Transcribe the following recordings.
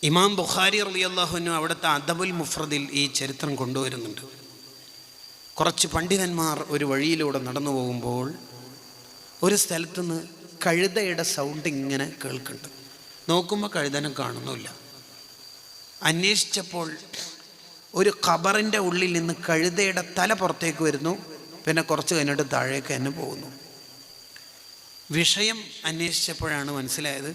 ഇമാം ബുഖാരി റളിയല്ലാഹു അൻഹു അവിടുത്തെ അദബുൽ മുഫ്രദിൽ ഈ ചരിത്രം കൊണ്ടുവരുന്നുണ്ട്. കുറച്ച് പണ്ഡിതന്മാർ ഒരു വഴിയിലൂടെ നടന്നു പോകുമ്പോൾ ഒരു സ്ഥലത്തുനിന്ന് കഴുതയുടെ സൗണ്ട് ഇങ്ങനെ കേൾക്കുന്നുണ്ട്. നോക്കുമ്പോൾ കഴുതനെ കാണുന്നില്ല. അന്വേഷിച്ചപ്പോൾ ഒരു ഖബറിൻ്റെ ഉള്ളിൽ നിന്ന് കഴുതയുടെ തല പുറത്തേക്ക് വരുന്നു. പിന്നെ കുറച്ച് കഴിഞ്ഞിട്ട് താഴേക്ക് തന്നെ പോകുന്നു. വിഷയം അന്വേഷിച്ചപ്പോഴാണ് മനസ്സിലായത്,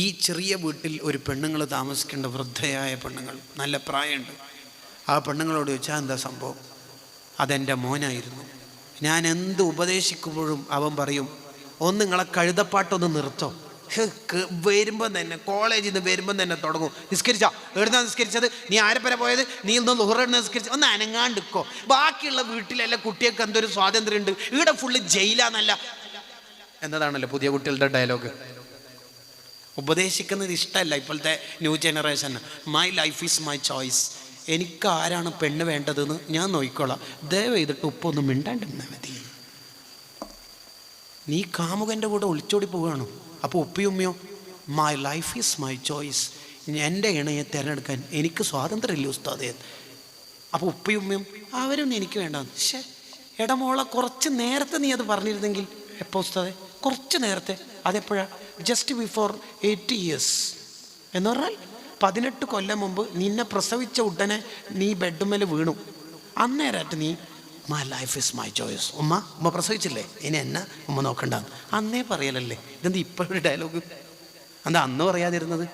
ഈ ചെറിയ വീട്ടിൽ ഒരു പെണ്ണുങ്ങൾ താമസിക്കേണ്ട, വൃദ്ധയായ പെണ്ണുങ്ങൾ, നല്ല പ്രായമുണ്ട്. ആ പെണ്ണുങ്ങളോട് ചോദിച്ചാൽ എന്താ സംഭവം? അതെൻ്റെ മോനായിരുന്നു. ഞാൻ എന്ത് ഉപദേശിക്കുമ്പോഴും അവൻ പറയും, ഒന്ന് നിങ്ങളെ കഴുതപ്പാട്ടൊന്ന് നിർത്തോ. വരുമ്പം തന്നെ കോളേജിൽ നിന്ന് വരുമ്പം തന്നെ തുടങ്ങും, നിസ്കരിച്ചാ എവിടുന്നാ നിസ്കരിച്ചത്, നീ ആരെപ്പര പോയത്, നീ ഇന്ന് ളുഹ്ർ നിസ്കരിച്ച, ഒന്ന് അനങ്ങാണ്ടിക്കോ. ബാക്കിയുള്ള വീട്ടിലെല്ലാം കുട്ടികൾക്ക് എന്തൊരു സ്വാതന്ത്ര്യം ഉണ്ട്, ഇവിടെ ഫുള്ള് ജയിലാന്നല്ല എന്നതാണല്ലോ പുതിയ കുട്ടികളുടെ ഡയലോഗ്. ഉപദേശിക്കുന്നത് ഇഷ്ടമല്ല ഇപ്പോഴത്തെ new generation. My life is my choice. എനിക്ക് ആരാണ് പെണ്ണ് വേണ്ടതെന്ന് ഞാൻ നോക്കിക്കോളാം, ദയവ് ചെയ്തിട്ട് ഉപ്പൊന്നും മിണ്ടാണ്ടിരുന്നാൽ മതി. നീ കാമുകൻ്റെ കൂടെ ഒളിച്ചോടി പോവുകയാണോ? അപ്പോൾ ഉപ്പയും ഉമ്മയോ? My life is my choice. എൻ്റെ ഇണയെ തിരഞ്ഞെടുക്കാൻ എനിക്ക് സ്വാതന്ത്ര്യമില്ല ഉസ്താദേ. അപ്പോൾ ഉപ്പയും ഉമ്മയും അവരൊന്നും എനിക്ക് വേണ്ട. പക്ഷേ ഇടമോളെ കുറച്ച് നേരത്തെ നീ അത് പറഞ്ഞിരുന്നെങ്കിൽ. എപ്പോൾ ഉസ്താദേ? കുറച്ച് നേരത്തെ. അതെപ്പോഴാണ്? ജസ്റ്റ് ബിഫോർ 80 years എന്ന് പറഞ്ഞാൽ 18 കൊല്ലം മുമ്പ് നിന്നെ പ്രസവിച്ച ഉടനെ നീ ബെഡ്മേൽ വീണു. അന്നേരമായിട്ട് നീ my life is my choice. ഉമ്മ പ്രസവിച്ചില്ലേ, ഇനി എന്നെ ഉമ്മ നോക്കണ്ടെന്ന് അന്നേ പറയലല്ലേ. ഇതെന്താ ഇപ്പോഴൊരു ഡയലോഗ്? എന്താ അന്ന് പറയാതിരുന്നത്?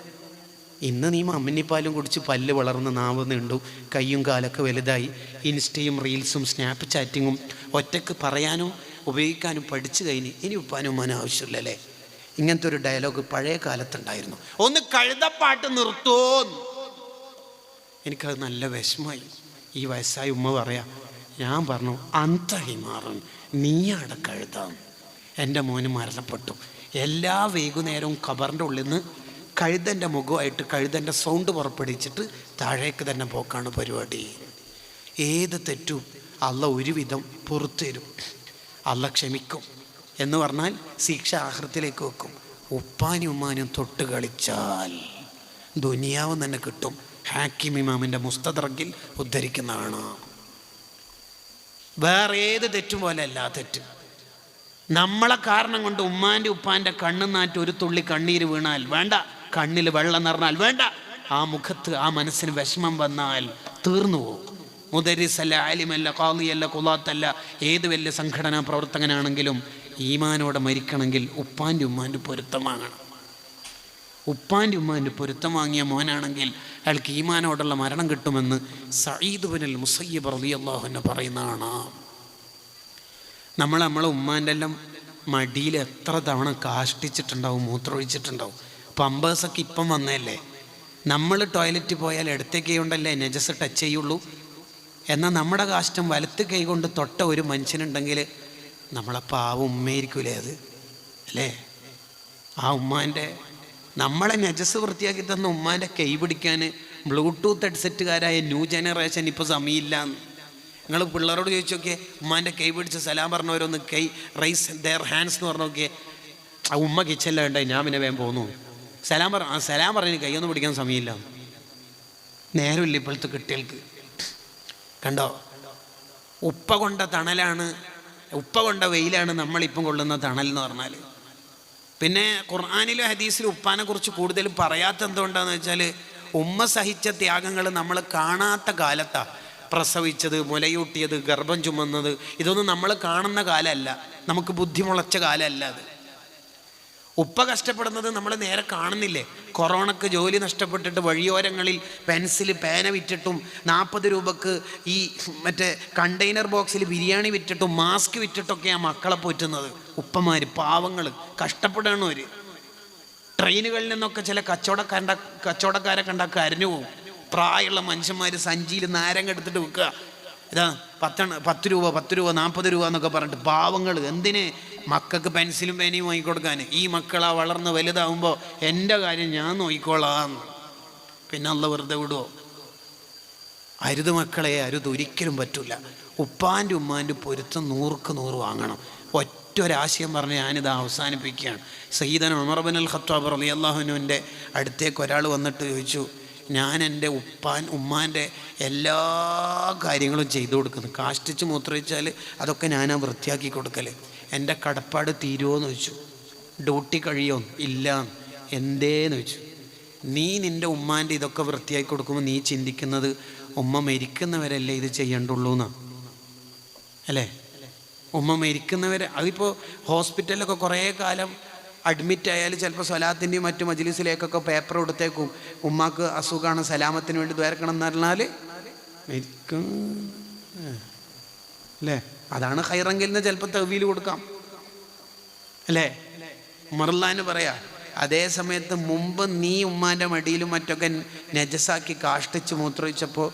ഇന്ന് നീ മമ്മിനിപ്പാലും കുടിച്ച് പല്ല് വളർന്ന് നാവ് നീണ്ടു, കയ്യും കാലൊക്കെ വലുതായി, ഇൻസ്റ്റയും റീൽസും സ്നാപ്പ് ചാറ്റിങ്ങും ഒറ്റക്ക് പറയാനും ഉപയോഗിക്കാനും പഠിച്ചു കഴിഞ്ഞ് ഇനി ഉപ്പാനും ഉമ്മാനും ആവശ്യമില്ലല്ലേ. ഇങ്ങനത്തെ ഒരു ഡയലോഗ് പഴയ കാലത്തുണ്ടായിരുന്നു. ഒന്ന് കഴുതപ്പാട്ട് നിർത്തോന്ന്. എനിക്കത് നല്ല വിഷമമായി. ഈ വയസ്സായ ഉമ്മ പറയാ. ഞാൻ പറഞ്ഞു, അന്തഹി മാറും, നീയാടെ കഴുതാം. എൻ്റെ മോന് മരണപ്പെട്ടു. എല്ലാ വൈകുന്നേരവും ഖബറിൻ്റെ ഉള്ളിൽ നിന്ന് കഴുതൻ്റെ മുഖമായിട്ട് കഴുതൻ്റെ സൗണ്ട് പുറപ്പെടുവിച്ചിട്ട് താഴേക്ക് തന്നെ പോക്കാണ് പരിപാടി. ഏത് തെറ്റും അള്ള ഒരുവിധം പുറത്തു തരും, അള്ള ക്ഷമിക്കും. എന്ന് പറഞ്ഞാൽ ശിക്ഷ ആഖിറത്തിലേക്ക് വെക്കും. ഉപ്പാനും ഉമ്മാനും തൊട്ട് കളിച്ചാൽ ദുനിയാവ് തന്നെ കിട്ടും. ഹാക്കിം ഇമാമിൻ്റെ മുസ്തദ്റക്കിൽ ഉദ്ധരിക്കുന്നതാണ്. വേറെ ഏത് തെറ്റും പോലെ അല്ല തെറ്റ്. നമ്മളെ കാരണം കൊണ്ട് ഉമ്മാൻ്റെ ഉപ്പാൻ്റെ കണ്ണുനാറ്റ് ഒരു തുള്ളി കണ്ണീര് വീണാൽ വേണ്ട, കണ്ണിൽ വെള്ളം നിറഞ്ഞാൽ വേണ്ട, ആ മുഖത്ത് ആ മനസ്സിന് വിഷമം വന്നാൽ തീർന്നു പോകും. മുദരിസല്ല, ആലിമല്ല, ഖാദിയല്ല, ഖുളാത്തല്ല, ഏത് വലിയ സംഘടനാ പ്രവർത്തകനാണെങ്കിലും ഈമാനോടെ മരിക്കണമെങ്കിൽ ഉപ്പാൻ്റെ ഉമ്മാൻ്റെ പൊരുത്തം വാങ്ങണം. ഉപ്പാൻ്റെ ഉമ്മാൻ്റെ പൊരുത്തം വാങ്ങിയ മോനാണെങ്കിൽ അയാൾക്ക് ഈമാനോടുള്ള മരണം കിട്ടുമെന്ന് സഈദ് ബിനുൽ മുസയ്യിബ് റളിയല്ലാഹു അൻഹു പറയുന്നതാണ്. നമ്മളെ ഉമ്മാൻ്റെ എല്ലാം മടിയിൽ എത്ര തവണ കാഷ്ടിച്ചിട്ടുണ്ടാവും, മൂത്രമൊഴിച്ചിട്ടുണ്ടാവും. പമ്പേഴ്സൊക്കെ ഇപ്പം വന്നതല്ലേ. നമ്മൾ ടോയ്ലറ്റിൽ പോയാൽ ഇടത്തെ കൈ കൊണ്ടല്ലേ നജസ് ടച്ച് ചെയ്യുള്ളൂ. എന്നാൽ നമ്മുടെ കാഷ്ടം വലത്ത് കൈ കൊണ്ട് തൊട്ട ഒരു മനുഷ്യനുണ്ടെങ്കിൽ നമ്മളെ പാവം ഉമ്മയായിരിക്കൂലേ അത്, അല്ലേ? ആ ഉമ്മാൻ്റെ നമ്മളെ നജസ് വൃത്തിയാക്കി തന്ന ഉമ്മാൻ്റെ കൈ പിടിക്കാൻ ബ്ലൂടൂത്ത് ഹെഡ്സെറ്റുകാരായ ന്യൂ ജനറേഷൻ ഇപ്പോൾ സമയമില്ല. നിങ്ങൾ പിള്ളേരോട് ചോദിച്ചു നോക്കിയേ, ഉമ്മാൻ്റെ കൈ പിടിച്ച് സലാം പറഞ്ഞവരൊന്ന് കൈ റൈസ് ദെയർ ഹാൻഡ്സ് എന്ന് പറഞ്ഞു നോക്കിയേ. ആ ഉമ്മ കിച്ചനിലാണ് ഉണ്ടായി, ഞാൻ പിന്നെ വേഗം പോന്നു. സലാം പറഞ്ഞ് കൈയൊന്നും പിടിക്കാൻ സമയമില്ല. നേരമില്ല ഇപ്പോഴത്തെ കുട്ടികൾക്ക്. കണ്ടോ, ഉപ്പ കൊണ്ട തണലാണ്, ഉപ്പ കൊണ്ട വെയിലാണ് നമ്മളിപ്പം കൊള്ളുന്ന തണൽ എന്ന് പറഞ്ഞാൽ. പിന്നെ ഖുർആനിലും ഹദീസിലും ഉപ്പാനെ കുറിച്ച് കൂടുതൽ പറയാത്ത എന്തുകൊണ്ടാന്ന് വെച്ചാൽ, ഉമ്മ സഹിച്ച ത്യാഗങ്ങൾ നമ്മൾ കാണാത്ത കാലത്താണ്. പ്രസവിച്ചത്, മുലയൂട്ടിയത്, ഗർഭം ചുമന്നത്, ഇതൊന്നും നമ്മൾ കാണുന്ന കാലമല്ല, നമുക്ക് ബുദ്ധി മുളച്ച കാലമല്ല അത്. ഉപ്പ കഷ്ടപ്പെടുന്നത് നമ്മൾ നേരെ കാണുന്നില്ലേ. കൊറോണക്ക് ജോലി നഷ്ടപ്പെട്ടിട്ട് വഴിയോരങ്ങളിൽ പെൻസിൽ പേന വിറ്റിട്ടും 40 രൂപക്ക് ഈ മറ്റേ കണ്ടെയ്നർ ബോക്സിൽ ബിരിയാണി വിറ്റിട്ടും മാസ്ക് വിറ്റിട്ടൊക്കെയാണ് മക്കളെ പോറ്റുന്നത്. ഉപ്പമാർ പാവങ്ങൾ കഷ്ടപ്പെടണം. ഒരു ട്രെയിനുകളിൽ നിന്നൊക്കെ ചില കച്ചവടക്കാരെ കണ്ടാൽ കരഞ്ഞു പോകും. പ്രായമുള്ള മനുഷ്യന്മാർ സഞ്ചിയിൽ നാരങ്ങ എടുത്തിട്ട് വിൽക്കുക. ഇതാ 10 രൂപ 40 രൂപ എന്നൊക്കെ പറഞ്ഞിട്ട് പാവങ്ങൾ. എന്തിന്? മക്കൾക്ക് പെൻസിലും പേനയും വാങ്ങിക്കൊടുക്കാൻ. ഈ മക്കളാ വളർന്ന് വലുതാവുമ്പോൾ എൻ്റെ കാര്യം ഞാൻ നോക്കിക്കോളാം. പിന്നെ അള്ള വെറുതെ വിടുമോ? അരുത് മക്കളെ, അരുത്, ഒരിക്കലും പറ്റില്ല. ഉപ്പാൻ്റെ ഉമ്മാൻ്റെ പൊരുത്തം 100% വാങ്ങണം. ഒറ്റൊരാശയം പറഞ്ഞ് ഞാനിത് അവസാനിപ്പിക്കുകയാണ്. സയ്യിദന ഉമർ ഇബ്നുൽ ഖത്താബ് റളിയല്ലാഹു അൻഹുവിൻ്റെ അടുത്തേക്ക് ഒരാൾ വന്നിട്ട് ചോദിച്ചു, ഞാൻ എൻ്റെ ഉമ്മാൻ്റെ എല്ലാ കാര്യങ്ങളും ചെയ്തു കൊടുക്കുന്നു. കാഷ്ടിച്ച് മൂത്രമൊഴിച്ചാൽ അതൊക്കെ ഞാനാ വൃത്തിയാക്കി കൊടുക്കൽ. എൻ്റെ കടപ്പാട് തീരുമോ എന്ന് ചോദിച്ചു. ഡ്യൂട്ടി കഴിയോ? ഇല്ല. എന്തേന്ന് ചോദിച്ചു. നീ നിൻ്റെ ഉമ്മാൻ്റെ ഇതൊക്കെ വൃത്തിയാക്കി കൊടുക്കുമ്പോൾ നീ ചിന്തിക്കുന്നത് ഉമ്മ മരിക്കുന്നവരല്ലേ ഇത് ചെയ്യണ്ടുള്ളൂ എന്നാണ് അല്ലേ? ഉമ്മ മരിക്കുന്നവരെ, അതിപ്പോൾ ഹോസ്പിറ്റലിലൊക്കെ കുറേ കാലം അഡ്മിറ്റ് ആയാൽ ചിലപ്പോൾ സ്വലാത്തിൻ്റെയും മറ്റു മജ്ലിസിലേക്കൊക്കെ പേപ്പർ കൊടുത്തേക്കും, ഉമ്മാക്ക് അസുഖമാണ്, സലാമത്തിന് വേണ്ടി ദ്വാരക്കണം എന്ന് പറഞ്ഞാൽ മരിക്കും അല്ലേ? അതാണ് ഹൈറെങ്കിൽ നിന്ന് ചിലപ്പോൾ തവ്വീൽ കൊടുക്കാം അല്ലേ? ഉമറുല്ലാന്ന് പറയാ, അതേ സമയത്ത് മുമ്പ് നീ ഉമ്മാൻ്റെ മടിയിലും മറ്റൊക്കെ നജസാക്കി കാഷ്ടിച്ച് മൂത്രമൊഴിച്ചപ്പോൾ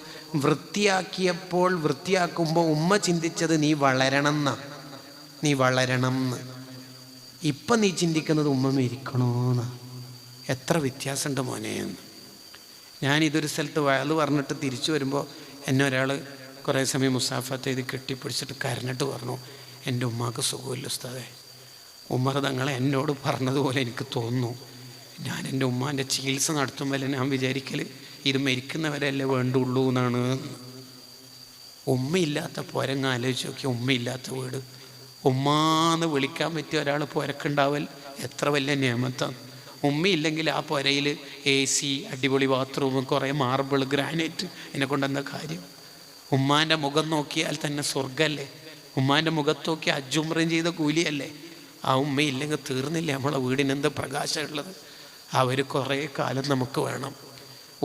വൃത്തിയാക്കുമ്പോൾ ഉമ്മ ചിന്തിച്ചത് നീ വളരണം എന്നാണ്, നീ വളരണം എന്ന്. ഇപ്പം നീ ചിന്തിക്കുന്നത് ഉമ്മ മരിക്കണോന്ന്. എത്ര വ്യത്യാസമുണ്ട് മോനെ എന്ന്. ഞാനിതൊരു സ്ഥലത്ത് വയല് പറഞ്ഞിട്ട് തിരിച്ചു വരുമ്പോൾ എന്നെ ഒരാൾ കുറേ സമയം മുസാഫത്ത് ചെയ്ത് കെട്ടിപ്പിടിച്ചിട്ട് കരഞ്ഞിട്ട് പറഞ്ഞു, എൻ്റെ ഉമ്മാക്ക് സുഖമില്ല ഉസ്താദേ. ഉമ്മർ തങ്ങളെ എന്നോട് പറഞ്ഞതുപോലെ എനിക്ക് തോന്നുന്നു. ഞാൻ എൻ്റെ ഉമ്മാൻ്റെ ചികിത്സ നടത്തുമ്പോൾ ഞാൻ വിചാരിക്കൽ ഇത് മരിക്കുന്നവരല്ലേ വേണ്ടുള്ളൂ എന്നാണ്. ഉമ്മയില്ലാത്ത പോരങ്ങ ആലോചിച്ച് നോക്കി. ഉമ്മയില്ലാത്ത വീട്, ഉമ്മാന്ന് വിളിക്കാൻ പറ്റിയ ഒരാൾ പോരക്കുണ്ടാവൽ എത്ര വലിയ നിയമത്താണ്. ഉമ്മയില്ലെങ്കിൽ ആ പുരയിൽ AC, അടിപൊളി ബാത്റൂം, കുറേ മാർബിൾ, ഗ്രാനൈറ്റ്, എന്നെ കൊണ്ടെന്താ കാര്യം? ഉമ്മാൻ്റെ മുഖം നോക്കിയാൽ തന്നെ സ്വർഗമല്ലേ? ഉമ്മാൻ്റെ മുഖത്ത് നോക്കി അജുമ്രം ചെയ്ത കൂലിയല്ലേ? ആ ഉമ്മയില്ലെങ്കിൽ തീർന്നില്ല നമ്മളെ വീടിനെന്ത് പ്രകാശമുള്ളത്. അവർ കുറേ കാലം നമുക്ക് വേണം.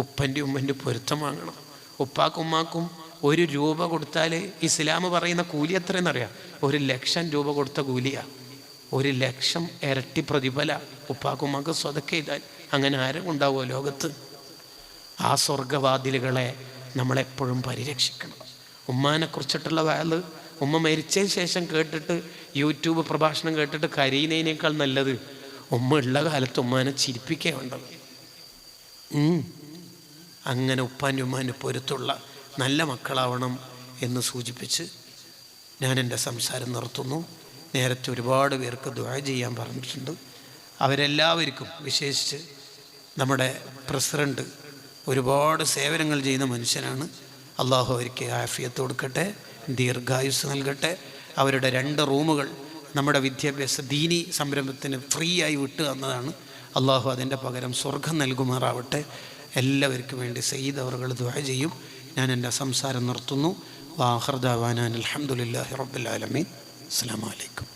ഉപ്പൻ്റെ ഉമ്മൻ്റെ പൊരുത്തം വാങ്ങണം. ഉപ്പാക്കും ഉമ്മാക്കും 1 രൂപ കൊടുത്താൽ ഇസ്ലാം പറയുന്ന കൂലി എത്രയെന്നറിയാം? 1,00,000 രൂപ കൊടുത്ത കൂലിയാണ്. 1,00,000 ഇരട്ടി പ്രതിഫല ഉപ്പാക്കും ഉമ്മാക്ക് സ്വതക്ക ചെയ്താൽ. അങ്ങനെ ആരും ഉണ്ടാവുമോ ലോകത്ത്? ആ സ്വർഗവാതിലുകളെ നമ്മളെപ്പോഴും പരിരക്ഷിക്കണം. ഉമ്മാനെക്കുറിച്ചിട്ടുള്ള വയല് ഉമ്മ മരിച്ചതിന് ശേഷം കേട്ടിട്ട് യൂട്യൂബ് പ്രഭാഷണം കേട്ടിട്ട് കരയുന്നതിനേക്കാൾ നല്ലത് ഉമ്മ ഉള്ള കാലത്ത് ഉമ്മാനെ ചിരിപ്പിക്കേണ്ടത്. അങ്ങനെ ഉപ്പാൻ്റെ ഉമ്മാൻ്റെ പൊരുത്തുള്ള നല്ല മക്കളാവണം എന്ന് സൂചിപ്പിച്ച് ഞാൻ എൻ്റെ സംസാരം നിർത്തുന്നു. നേരത്തെ ഒരുപാട് പേർക്ക് ദുആ ചെയ്യാൻ പറഞ്ഞിട്ടുണ്ട്. അവരെല്ലാവർക്കും, വിശേഷിച്ച് നമ്മുടെ പ്രസിഡൻറ്റ് ഒരുപാട് സേവനങ്ങൾ ചെയ്യുന്ന മനുഷ്യനാണ്. അള്ളാഹു അവർക്ക് ആഫിയത്ത് കൊടുക്കട്ടെ, ദീർഘായുസ് നൽകട്ടെ. അവരുടെ 2 റൂമുകൾ നമ്മുടെ വിദ്യാഭ്യാസ ദീനി സംരംഭത്തിന് ഫ്രീ ആയി വിട്ടു തന്നതാണ്. അള്ളാഹു അതിൻ്റെ പകരം സ്വർഗം നൽകുമാറാവട്ടെ. എല്ലാവർക്കും വേണ്ടി സയ്യിദ് അവറുകൾ ദുആ ചെയ്യും. ഞാൻ എൻ്റെ സംസാരം നിർത്തുന്നു. വാഖിർ ദഅവാനാ അൽഹംദുലില്ലാഹി റബ്ബിൽ ആലമീൻ. അസ്സലാമു അലൈക്കും.